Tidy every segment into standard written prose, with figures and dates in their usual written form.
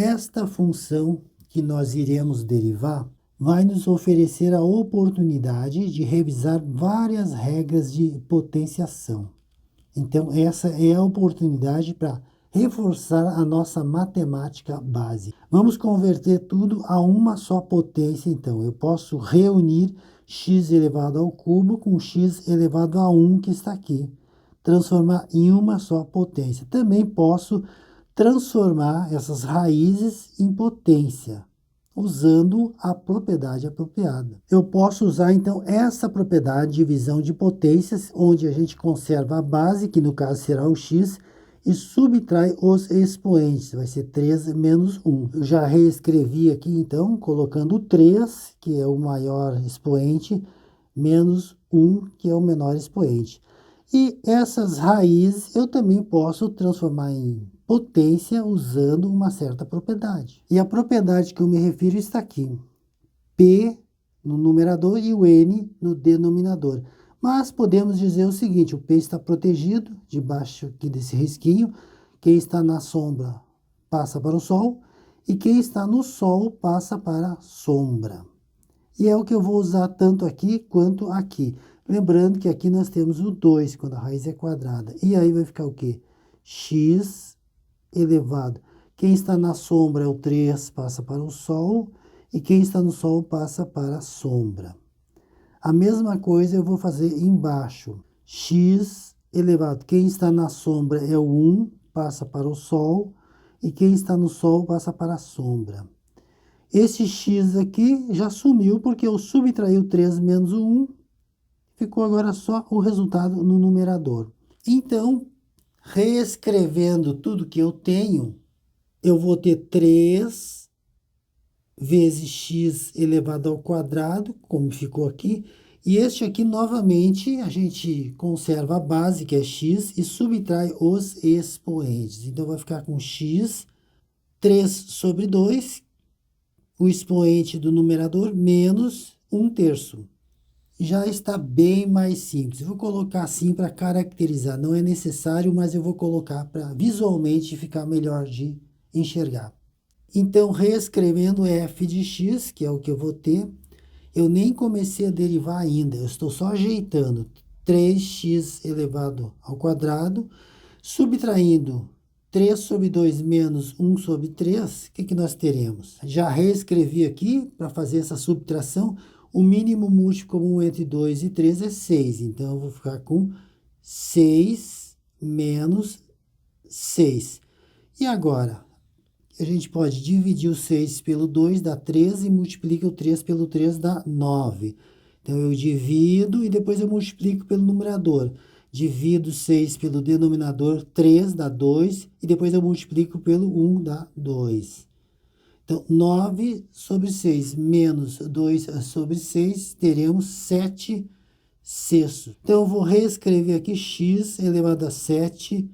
esta função que nós iremos derivar vai nos oferecer a oportunidade de revisar várias regras de potenciação. Então, essa é a oportunidade para reforçar a nossa matemática básica. Vamos converter tudo a uma só potência, então. Eu posso reunir x elevado ao cubo com x elevado a 1, que está aqui. Transformar em uma só potência. Também posso transformar essas raízes em potência, usando a propriedade apropriada. Eu posso usar, então, essa propriedade de divisão de potências, onde a gente conserva a base, que no caso será o x, e subtrai os expoentes, vai ser 3 menos 1. Eu já reescrevi aqui, então, colocando o 3, que é o maior expoente, menos 1, que é o menor expoente. E essas raízes eu também posso transformar em potência usando uma certa propriedade. E a propriedade que eu me refiro está aqui. P no numerador e o N no denominador. Mas podemos dizer o seguinte, o P está protegido, debaixo aqui desse risquinho. Quem está na sombra passa para o sol, e quem está no sol passa para a sombra. E é o que eu vou usar tanto aqui quanto aqui. Lembrando que aqui nós temos o 2, quando a raiz é quadrada. E aí vai ficar o quê? X elevado. Quem está na sombra é o 3, passa para o sol. E quem está no sol passa para a sombra. A mesma coisa eu vou fazer embaixo. X elevado. Quem está na sombra é o 1, passa para o sol. E quem está no sol passa para a sombra. Esse x aqui já sumiu, porque eu subtraí o 3 menos o 1. Ficou agora só o resultado no numerador. Então, reescrevendo tudo que eu tenho, eu vou ter 3 vezes x elevado ao quadrado, como ficou aqui. E este aqui, novamente, a gente conserva a base, que é x, e subtrai os expoentes. Então, vai ficar com x, 3 sobre 2, o expoente do numerador, menos 1/3. Já está bem mais simples. Eu vou colocar assim para caracterizar. Não é necessário, mas eu vou colocar para visualmente ficar melhor de enxergar. Então, reescrevendo f de x, que é o que eu vou ter, eu nem comecei a derivar ainda. Eu estou só ajeitando 3x elevado ao quadrado, subtraindo 3 sobre 2 menos 1 sobre 3, o que nós teremos? Já reescrevi aqui, para fazer essa subtração, o mínimo múltiplo comum entre 2 e 3 é 6. Então, eu vou ficar com 6 menos 6. E agora? A gente pode dividir o 6 pelo 2, dá 13, e multiplica o 3 pelo 3, dá 9. Então, eu divido e depois eu multiplico pelo numerador. Divido 6 pelo denominador, 3 dá 2, e depois eu multiplico pelo 1, dá 2. Então, 9 sobre 6 menos 2 sobre 6, teremos 7 sextos. Então, eu vou reescrever aqui x elevado a 7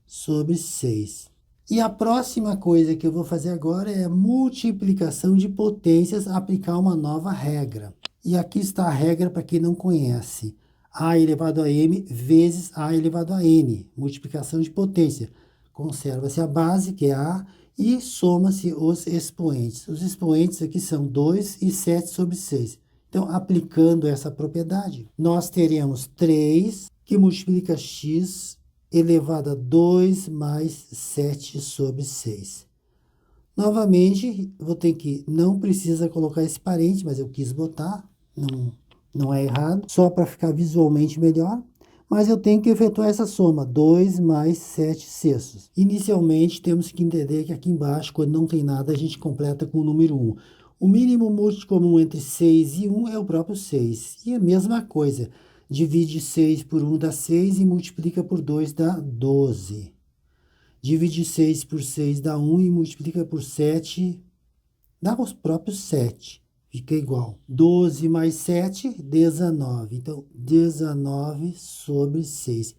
sobre 6. E a próxima coisa que eu vou fazer agora é a multiplicação de potências, aplicar uma nova regra. E aqui está a regra para quem não conhece. A elevado a m vezes a elevado a n. Multiplicação de potência. Conserva-se a base, que é a, e soma-se os expoentes. Os expoentes aqui são 2 e 7 sobre 6. Então, aplicando essa propriedade, nós teremos 3 que multiplica x elevado a 2 mais 7 sobre 6. Novamente, vou ter que, não precisa colocar esse parente, mas eu quis botar, não é errado, só para ficar visualmente melhor. Mas eu tenho que efetuar essa soma, 2 mais 7 sextos. Inicialmente, temos que entender que aqui embaixo, quando não tem nada, a gente completa com o número 1. O mínimo múltiplo comum entre 6 e 1 é o próprio 6. E a mesma coisa, divide 6 por 1 dá 6 e multiplica por 2 dá 12. Divide 6 por 6 dá 1 e multiplica por 7 dá os próprios 7. Fica igual. 12 mais 7, 19. Então, 19 sobre 6.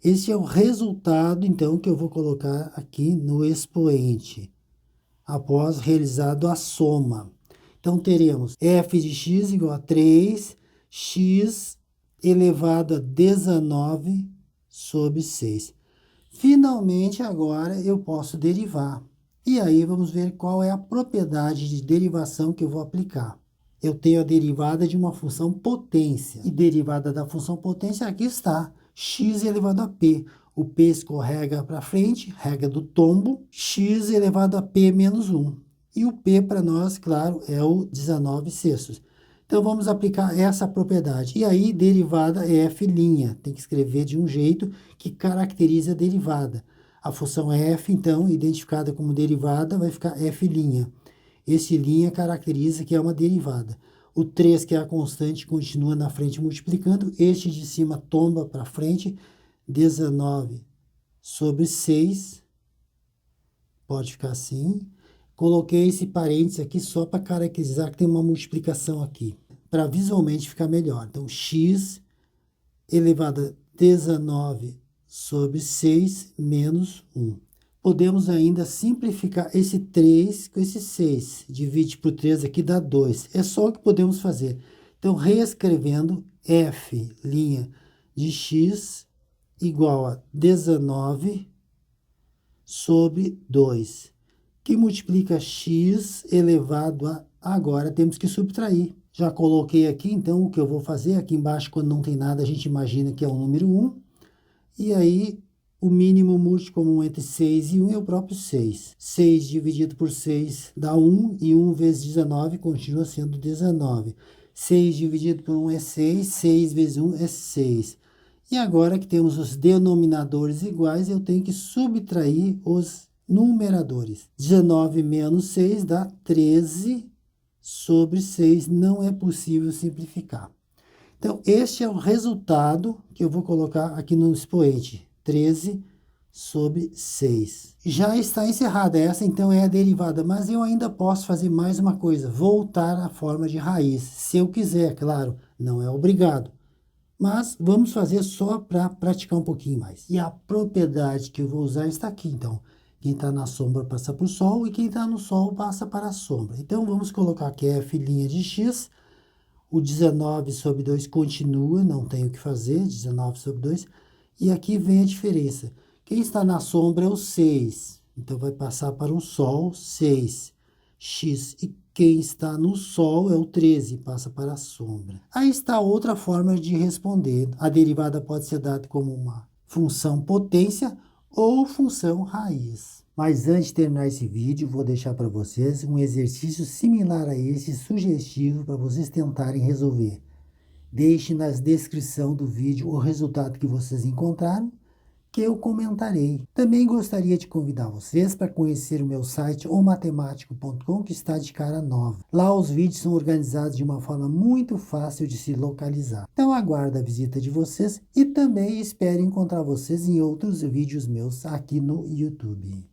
Esse é o resultado, então, que eu vou colocar aqui no expoente, após realizado a soma. Então, teremos f de x igual a 3x elevado a 19 sobre 6. Finalmente, agora, eu posso derivar. E aí vamos ver qual é a propriedade de derivação que eu vou aplicar. Eu tenho a derivada de uma função potência. E derivada da função potência, aqui está, x elevado a p. O p escorrega para frente, regra do tombo, x elevado a p menos 1. E o p para nós, claro, é o 19 sextos. Então vamos aplicar essa propriedade. E aí, derivada é f'. Tem que escrever de um jeito que caracteriza a derivada. A função f, então, identificada como derivada, vai ficar f'. Esse linha caracteriza que é uma derivada. O 3, que é a constante, continua na frente multiplicando. Este de cima tomba para frente. 19 sobre 6. Pode ficar assim. Coloquei esse parênteses aqui só para caracterizar que tem uma multiplicação aqui. Para visualmente ficar melhor. Então, x elevado a 19 sobre 6 menos 1. Podemos ainda simplificar esse 3 com esse 6. Divide por 3 aqui dá 2. É só o que podemos fazer. Então, reescrevendo, f' de x igual a 19 sobre 2, que multiplica x elevado a... Agora temos que subtrair. Já coloquei aqui, então, o que eu vou fazer. Aqui embaixo, quando não tem nada, a gente imagina que é o número 1. E aí, o mínimo múltiplo comum entre 6 e 1 é o próprio 6. 6 dividido por 6 dá 1, e 1 vezes 19 continua sendo 19. 6 dividido por 1 é 6, 6 vezes 1 é 6. E agora que temos os denominadores iguais, eu tenho que subtrair os numeradores. 19 menos 6 dá 13 sobre 6. Não é possível simplificar. Então, este é o resultado que eu vou colocar aqui no expoente. 13 sobre 6. Já está encerrada. Essa, então, é a derivada. Mas eu ainda posso fazer mais uma coisa. Voltar à forma de raiz. Se eu quiser, claro. Não é obrigado. Mas vamos fazer só para praticar um pouquinho mais. E a propriedade que eu vou usar está aqui, então. Quem está na sombra passa para o sol e quem está no sol passa para a sombra. Então, vamos colocar aqui f' de x. O 19 sobre 2 continua, não tem o que fazer, 19 sobre 2. E aqui vem a diferença. Quem está na sombra é o 6. Então, vai passar para o sol, 6. X. E quem está no sol é o 13, passa para a sombra. Aí está outra forma de responder. A derivada pode ser dada como uma função potência ou função raiz. Mas antes de terminar esse vídeo, vou deixar para vocês um exercício similar a esse, sugestivo, para vocês tentarem resolver. Deixe na descrição do vídeo o resultado que vocês encontraram, que eu comentarei. Também gostaria de convidar vocês para conhecer o meu site omatemático.com, que está de cara nova. Lá os vídeos são organizados de uma forma muito fácil de se localizar. Então aguardo a visita de vocês e também espero encontrar vocês em outros vídeos meus aqui no YouTube.